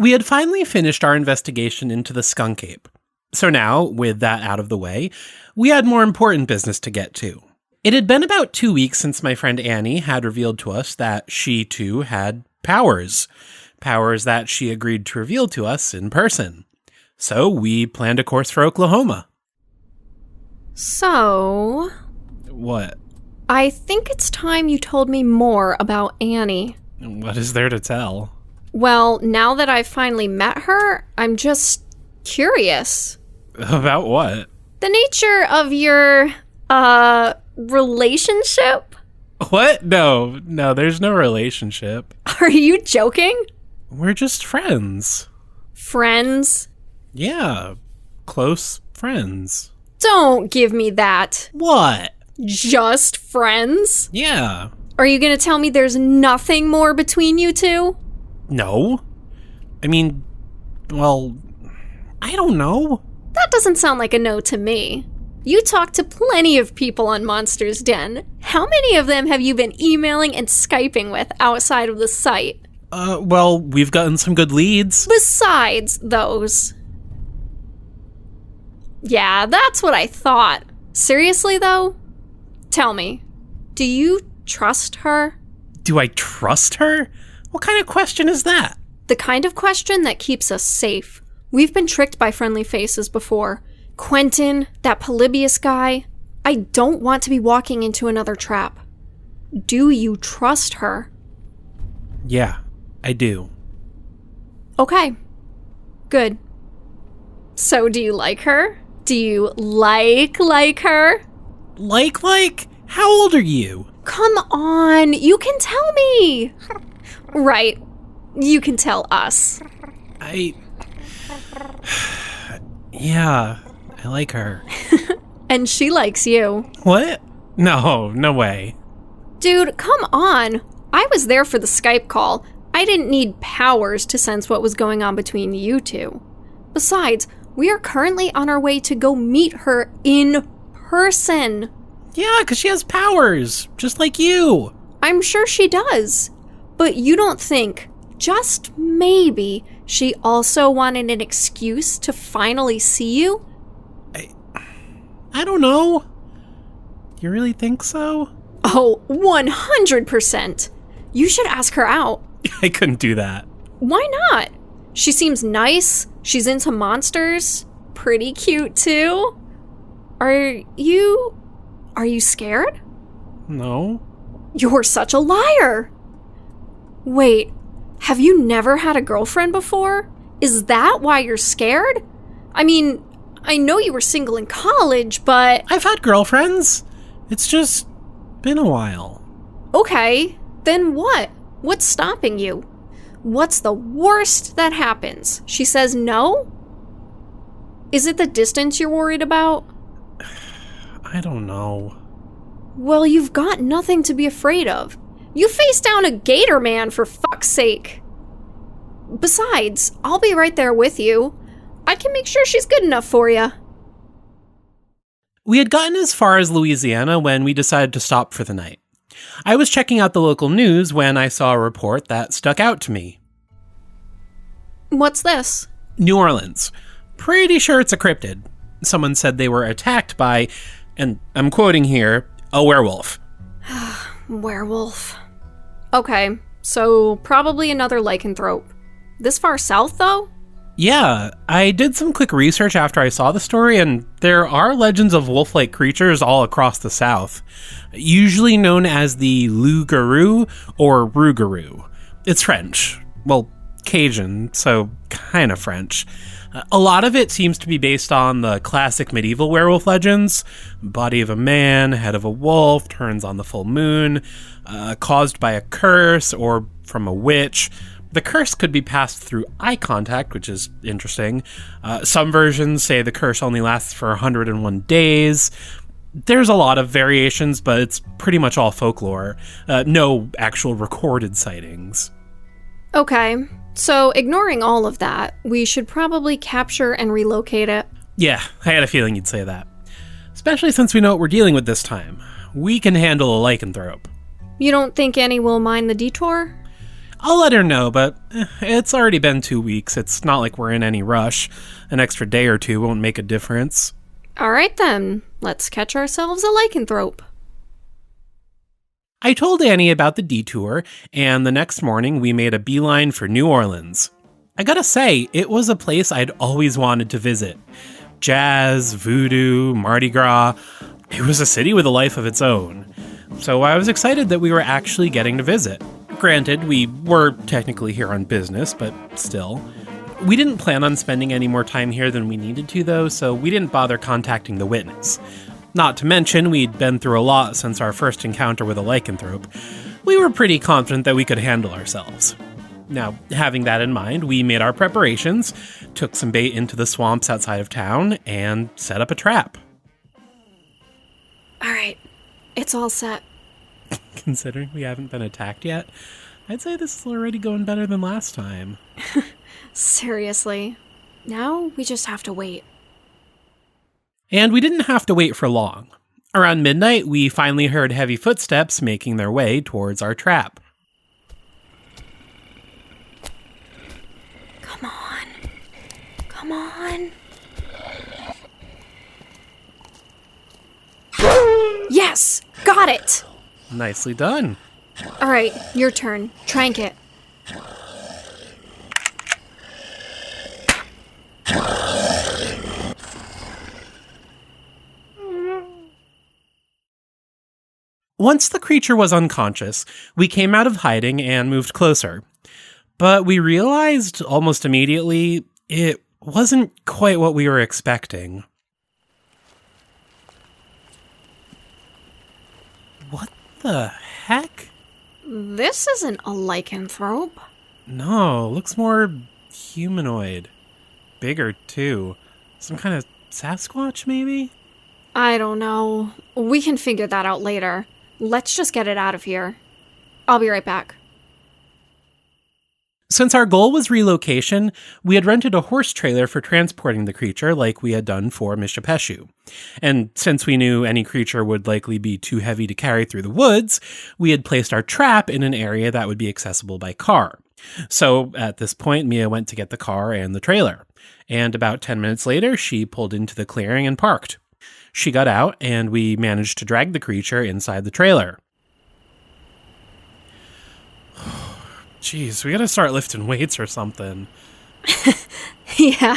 We had finally finished our investigation into the skunk ape. So now, with that out of the way, we had more important business to get to. It had been about 2 weeks since my friend Annie had revealed to us that she, too, had powers. Powers that she agreed to reveal to us in person. So we planned a course for Oklahoma. So... What? I think it's time you told me more about Annie. What is there to tell? Well, now that I've finally met her, I'm just curious. About what? The nature of your, relationship? What? No, there's no relationship. Are you joking? We're just friends. Friends? Yeah, close friends. Don't give me that. What? Just friends? Yeah. Are you gonna tell me there's nothing more between you two? No. I mean, well, I don't know. That doesn't sound like a no to me. You talk to plenty of people on Monsters Den. How many of them have you been emailing and Skyping with outside of the site? Well, we've gotten some good leads. Besides those. Yeah, that's what I thought. Seriously, though? Tell me, do you trust her? Do I trust her? What kind of question is that? The kind of question that keeps us safe. We've been tricked by friendly faces before. Quentin, that Polybius guy. I don't want to be walking into another trap. Do you trust her? Yeah, I do. Okay. Good. So do you like her? Do you like her? Like? How old are you? Come on, you can tell me. Right, you can tell us. Yeah, I like her. And she likes you. What? No way. Dude, come on. I was there for the Skype call. I didn't need powers to sense what was going on between you two. Besides, we are currently on our way to go meet her in person. Yeah, because she has powers, just like you. I'm sure she does. But you don't think, just maybe, she also wanted an excuse to finally see you? I don't know. You really think so? Oh, 100%. You should ask her out. I couldn't do that. Why not? She seems nice. She's into monsters. Pretty cute, too. Are you scared? No. You're such a liar. Wait, have you never had a girlfriend before? Is that why you're scared? I mean, I know you were single in college, but... I've had girlfriends. It's just been a while. Okay, then what? What's stopping you? What's the worst that happens? She says no? Is it the distance you're worried about? I don't know. Well, you've got nothing to be afraid of. You faced down a gator man, for fuck's sake. Besides, I'll be right there with you. I can make sure she's good enough for you. We had gotten as far as Louisiana when we decided to stop for the night. I was checking out the local news when I saw a report that stuck out to me. What's this? New Orleans. Pretty sure it's a cryptid. Someone said they were attacked by, and I'm quoting here, a werewolf. Werewolf. Okay, so probably another lycanthrope. This far south, though? Yeah, I did some quick research after I saw the story, and there are legends of wolf-like creatures all across the South, usually known as the Loup-garou or Rougarou. It's French. Well, Cajun, so kind of French. A lot of it seems to be based on the classic medieval werewolf legends. Body of a man, head of a wolf, turns on the full moon, caused by a curse or from a witch. The curse could be passed through eye contact, which is interesting. Some versions say the curse only lasts for 101 days. There's a lot of variations, but it's pretty much all folklore. No actual recorded sightings. Okay, so ignoring all of that, we should probably capture and relocate it. Yeah, I had a feeling you'd say that. Especially since we know what we're dealing with this time. We can handle a lycanthrope. You don't think Annie will mind the detour? I'll let her know, but it's already been 2 weeks. It's not like we're in any rush. An extra day or two won't make a difference. All right then, let's catch ourselves a lycanthrope. I told Annie about the detour, and the next morning we made a beeline for New Orleans. I gotta say, it was a place I'd always wanted to visit. Jazz, voodoo, Mardi Gras. It was a city with a life of its own. So I was excited that we were actually getting to visit. Granted, we were technically here on business, but still. We didn't plan on spending any more time here than we needed to, though, so we didn't bother contacting the witness. Not to mention, we'd been through a lot since our first encounter with a lycanthrope. We were pretty confident that we could handle ourselves. Now, having that in mind, we made our preparations, took some bait into the swamps outside of town, and set up a trap. All right, it's all set. Considering we haven't been attacked yet, I'd say this is already going better than last time. Seriously. Now we just have to wait. And we didn't have to wait for long. Around midnight, we finally heard heavy footsteps making their way towards our trap. Come on. Come on. Yes! Got it! Nicely done. All right, your turn. Trank it. Once the creature was unconscious, we came out of hiding and moved closer. But we realized almost immediately it wasn't quite what we were expecting. What the heck? This isn't a lycanthrope. No, looks more humanoid. Bigger, too. Some kind of Sasquatch, maybe? I don't know. We can figure that out later. Let's just get it out of here. I'll be right back. Since our goal was relocation, we had rented a horse trailer for transporting the creature like we had done for Mishapeshu. And since we knew any creature would likely be too heavy to carry through the woods, we had placed our trap in an area that would be accessible by car. So at this point, Mia went to get the car and the trailer. And about 10 minutes later, she pulled into the clearing and parked. She got out, and we managed to drag the creature inside the trailer. Jeez, we gotta start lifting weights or something. Yeah,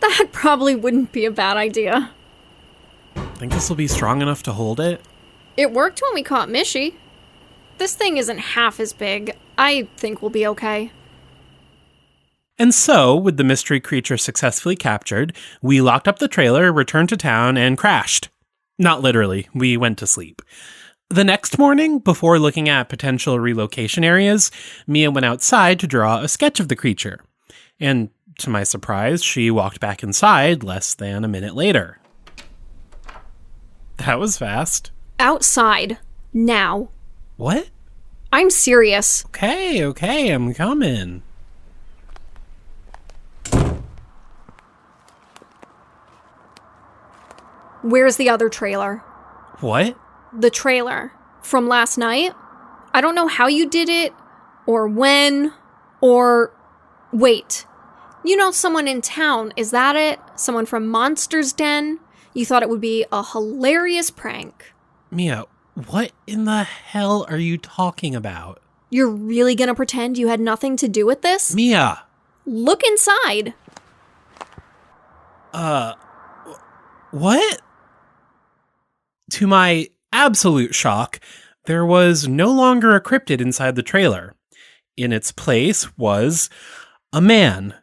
that probably wouldn't be a bad idea. Think this will be strong enough to hold it? It worked when we caught Mishy. This thing isn't half as big. I think we'll be okay. And so, with the mystery creature successfully captured, we locked up the trailer, returned to town, and crashed. Not literally, we went to sleep. The next morning, before looking at potential relocation areas, Mia went outside to draw a sketch of the creature. And to my surprise, she walked back inside less than a minute later. That was fast. Outside. Now. What? I'm serious. Okay, I'm coming. Where's the other trailer? What? The trailer. From last night? I don't know how you did it, or when, or... Wait. You know someone in town, is that it? Someone from Monsters Den? You thought it would be a hilarious prank. Mia, what in the hell are you talking about? You're really gonna pretend you had nothing to do with this? Mia! Look inside. What? To my absolute shock, there was no longer a cryptid inside the trailer. In its place was a man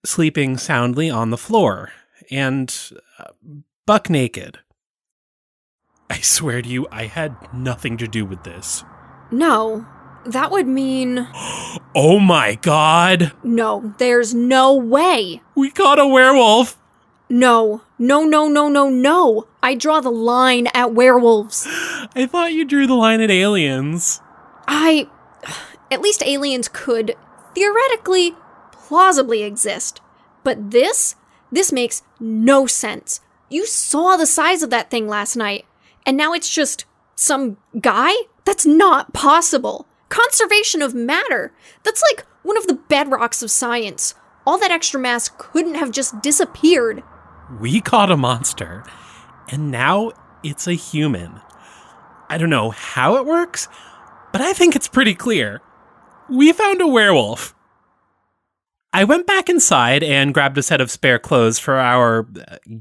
sleeping soundly on the floor and buck naked. I swear to you, I had nothing to do with this. No, that would mean... Oh my god! No, there's no way! We caught a werewolf! No. I draw the line at werewolves. I thought you drew the line at aliens. At least aliens could, theoretically, plausibly exist. But this makes no sense. You saw the size of that thing last night, and now it's just some guy? That's not possible. Conservation of matter. That's like one of the bedrocks of science. All that extra mass couldn't have just disappeared. We caught a monster, and now it's a human. I don't know how it works, but I think it's pretty clear. We found a werewolf. I went back inside and grabbed a set of spare clothes for our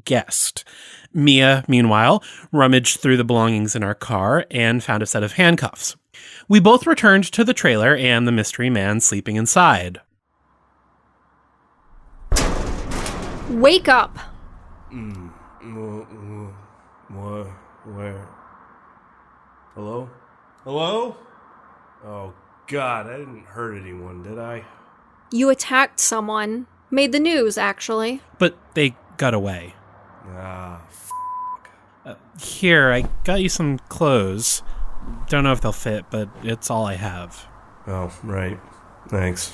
guest. Mia, meanwhile, rummaged through the belongings in our car and found a set of handcuffs. We both returned to the trailer and the mystery man sleeping inside. Wake up. What? Where? Hello? Hello? Oh, God, I didn't hurt anyone, did I? You attacked someone. Made the news, actually. But they got away. Ah, Here, I got you some clothes. Don't know if they'll fit, but it's all I have. Oh, right. Thanks.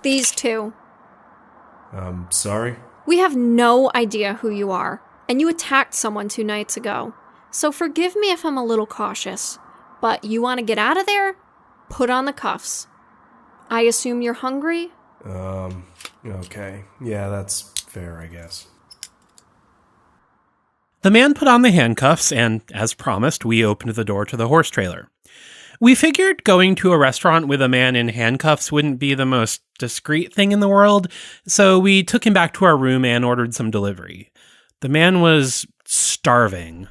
These two. Sorry? We have no idea who you are, and you attacked someone 2 nights ago. So forgive me if I'm a little cautious, but you want to get out of there? Put on the cuffs. I assume you're hungry? Okay. Yeah, that's fair, I guess. The man put on the handcuffs, and as promised, we opened the door to the horse trailer. We figured going to a restaurant with a man in handcuffs wouldn't be the most discreet thing in the world, so we took him back to our room and ordered some delivery. The man was starving.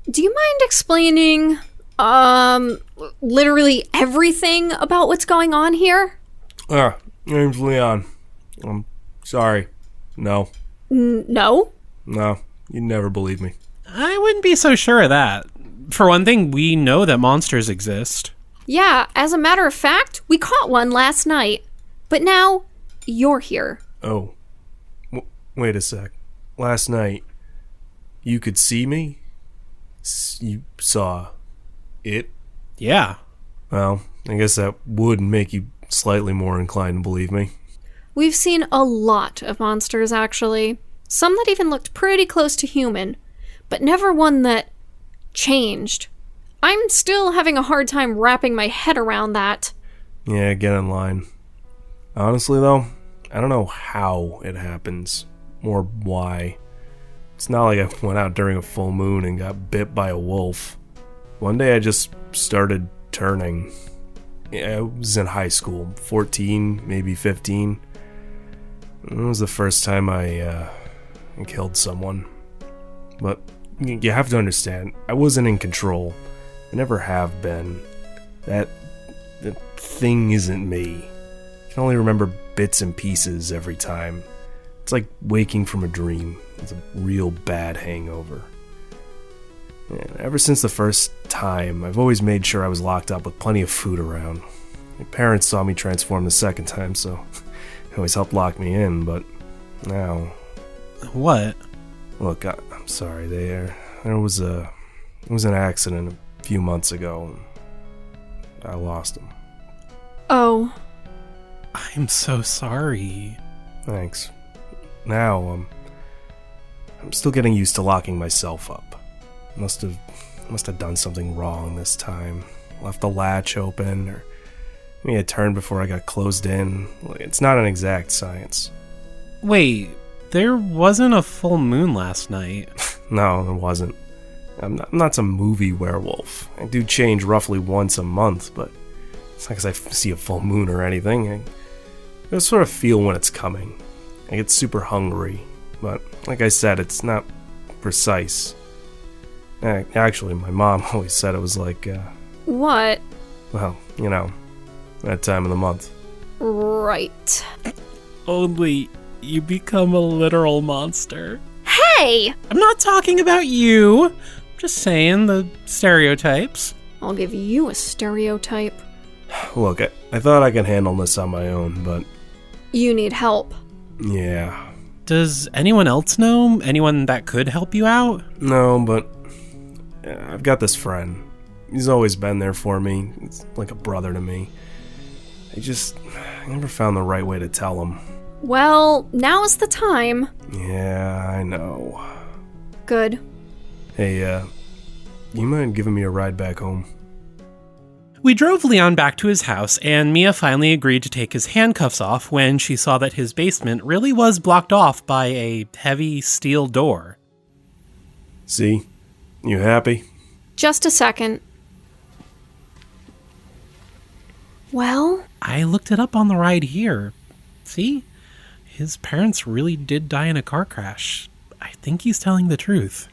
Do you mind explaining, literally everything about what's going on here? Name's Leon. I'm sorry. No. No? No, you'd never believe me. I wouldn't be so sure of that. For one thing, we know that monsters exist. Yeah, as a matter of fact, we caught one last night. But now, you're here. Oh. Wait a sec. Last night, you could see me? You saw it? Yeah. Well, I guess that would make you slightly more inclined to believe me. We've seen a lot of monsters, actually. Some that even looked pretty close to human, but never one that changed. I'm still having a hard time wrapping my head around that. Yeah, get in line. Honestly, though, I don't know how it happens, or why. It's not like I went out during a full moon and got bit by a wolf. One day I just started turning. Yeah, I was in high school, 14, maybe 15. It was the first time I killed someone. But you have to understand, I wasn't in control. I never have been. That thing isn't me. I can only remember bits and pieces every time. It's like waking from a dream. It's a real bad hangover. And ever since the first time, I've always made sure I was locked up with plenty of food around. My parents saw me transform the second time, so they always helped lock me in, but now... What? Look, I'm sorry, there was an accident a few months ago, and I lost him. Oh. I'm so sorry. Thanks. Now, I'm still getting used to locking myself up. Must have done something wrong this time. Left the latch open, or maybe I turned before I got closed in. It's not an exact science. Wait, there wasn't a full moon last night. No, there wasn't. I'm not some movie werewolf. I do change roughly once a month, but it's not because I see a full moon or anything. I just sort of feel when it's coming. I get super hungry, but like I said, it's not precise. Actually, my mom always said it was like, What? well, you know, that time of the month. Right. Only you become a literal monster. Hey! I'm not talking about you. I'm just saying the stereotypes. I'll give you a stereotype. Look, I thought I could handle this on my own, but You need help. yeah. Does anyone else know? Anyone that could help you out? No, but I've got this friend. He's always been there for me. It's like a brother to me. I never found the right way to tell him. Well, now is the time. Yeah, I know. Good. Hey, you mind giving me a ride back home? We drove Leon back to his house, and Mia finally agreed to take his handcuffs off when she saw that his basement really was blocked off by a heavy steel door. See? You happy? Just a second. Well? I looked it up on the ride here. See? His parents really did die in a car crash. I think he's telling the truth.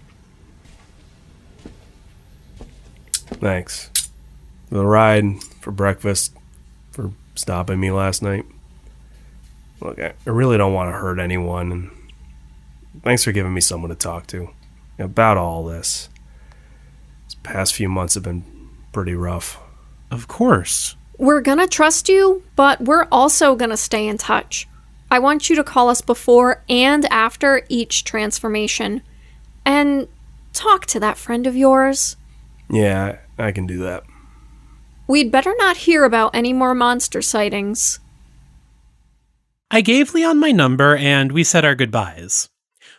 Thanks. For the ride, for breakfast, for stopping me last night. Look, I really don't want to hurt anyone, and thanks for giving me someone to talk to about all this. These past few months have been pretty rough. Of course. We're gonna trust you, but we're also gonna stay in touch. I want you to call us before and after each transformation. And talk to that friend of yours. Yeah, I can do that. We'd better not hear about any more monster sightings. I gave Leon my number, and we said our goodbyes.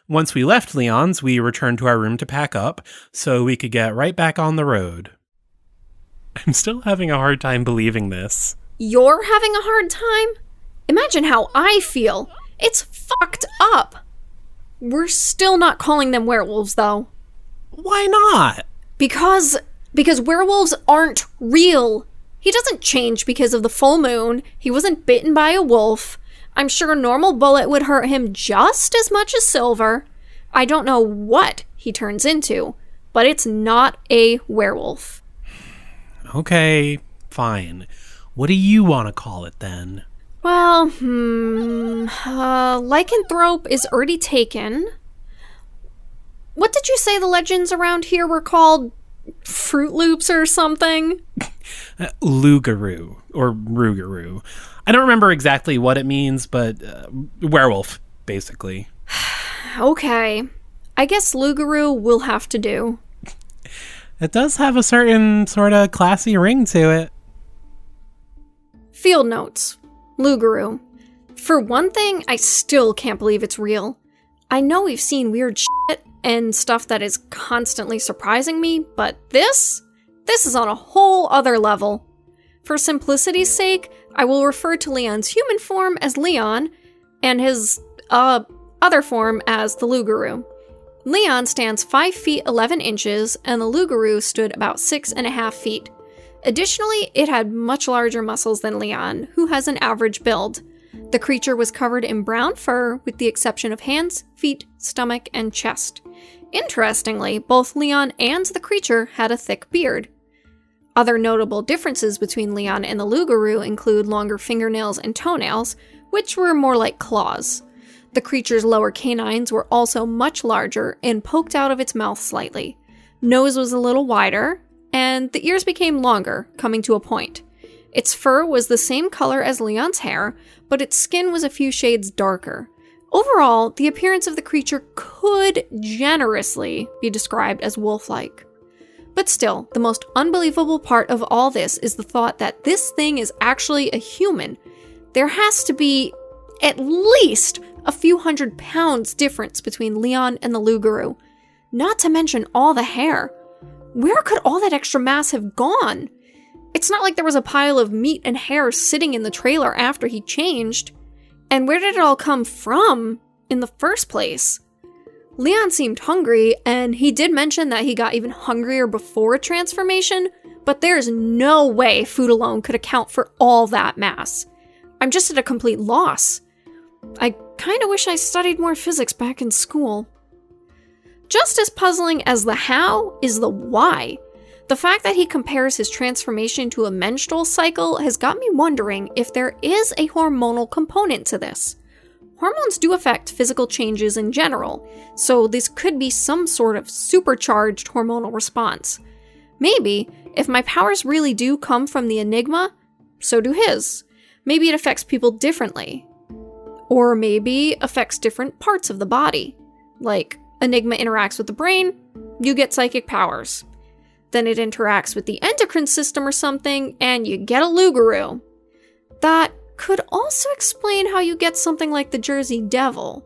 Once we left Leon's, we returned to our room to pack up, so we could get right back on the road. I'm still having a hard time believing this. You're having a hard time? Imagine how I feel. It's fucked up. We're still not calling them werewolves, though. Why not? Because werewolves aren't real. He doesn't change because of the full moon. He wasn't bitten by a wolf. I'm sure a normal bullet would hurt him just as much as silver. I don't know what he turns into, but it's not a werewolf. Okay, fine. What do you want to call it then? Well, lycanthrope is already taken. What did you say the legends around here were called? Fruit Loops or something? Loup-garou, or Rougarou. I don't remember exactly what it means, but werewolf, basically. Okay. I guess Loup-garou will have to do. It does have a certain sort of classy ring to it. Field notes. Loup-garou. For one thing, I still can't believe it's real. I know we've seen weird shit and stuff that is constantly surprising me, but this is on a whole other level. For simplicity's sake, I will refer to Leon's human form as Leon and his other form as the Loup-garou. Leon stands 5 feet 11 inches and the Loup-garou stood about 6.5 feet. Additionally, it had much larger muscles than Leon, who has an average build. The creature was covered in brown fur with the exception of hands, feet, stomach, and chest. Interestingly, both Leon and the creature had a thick beard. Other notable differences between Leon and the Loup-garou include longer fingernails and toenails, which were more like claws. The creature's lower canines were also much larger and poked out of its mouth slightly. Nose was a little wider, and the ears became longer, coming to a point. Its fur was the same color as Leon's hair, but its skin was a few shades darker. Overall, the appearance of the creature could generously be described as wolf-like. But still, the most unbelievable part of all this is the thought that this thing is actually a human. There has to be at least a few hundred pounds difference between Leon and the Loup-garou, not to mention all the hair. Where could all that extra mass have gone? It's not like there was a pile of meat and hair sitting in the trailer after he changed. And where did it all come from in the first place? Leon seemed hungry, and he did mention that he got even hungrier before a transformation, but there's no way food alone could account for all that mass. I'm just at a complete loss. I kind of wish I studied more physics back in school. Just as puzzling as the how is the why. The fact that he compares his transformation to a menstrual cycle has got me wondering if there is a hormonal component to this. Hormones do affect physical changes in general, so this could be some sort of supercharged hormonal response. Maybe, if my powers really do come from the enigma, so do his. Maybe it affects people differently. Or maybe affects different parts of the body. Like, enigma interacts with the brain, you get psychic powers. Then it interacts with the endocrine system or something, and you get a Loup-garou. That could also explain how you get something like the Jersey Devil.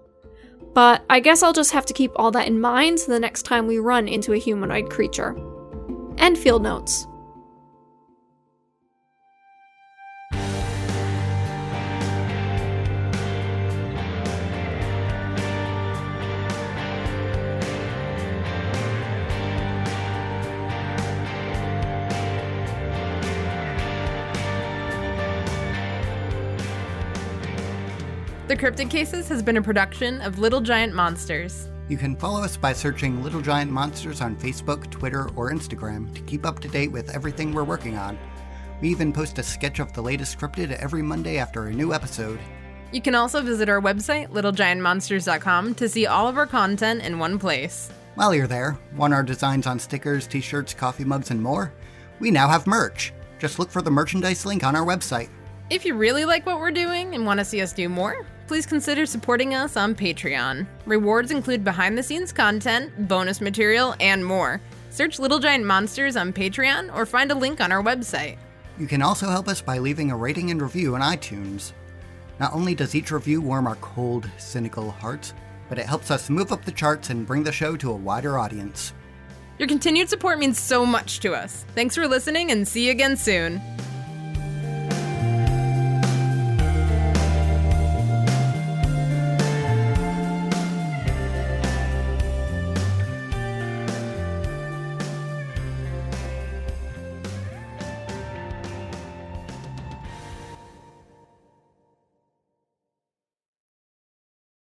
But I guess I'll just have to keep all that in mind the next time we run into a humanoid creature. End field notes. The Cryptid Cases has been a production of Little Giant Monsters. You can follow us by searching Little Giant Monsters on Facebook, Twitter, or Instagram to keep up to date with everything we're working on. We even post a sketch of the latest cryptid every Monday after a new episode. You can also visit our website, littlegiantmonsters.com, to see all of our content in one place. While you're there, want our designs on stickers, t-shirts, coffee mugs, and more? We now have merch. Just look for the merchandise link on our website. If you really like what we're doing and want to see us do more, please consider supporting us on Patreon. Rewards include behind-the-scenes content, bonus material, and more. Search Little Giant Monsters on Patreon or find a link on our website. You can also help us by leaving a rating and review on iTunes. Not only does each review warm our cold, cynical hearts, but it helps us move up the charts and bring the show to a wider audience. Your continued support means so much to us. Thanks for listening and see you again soon.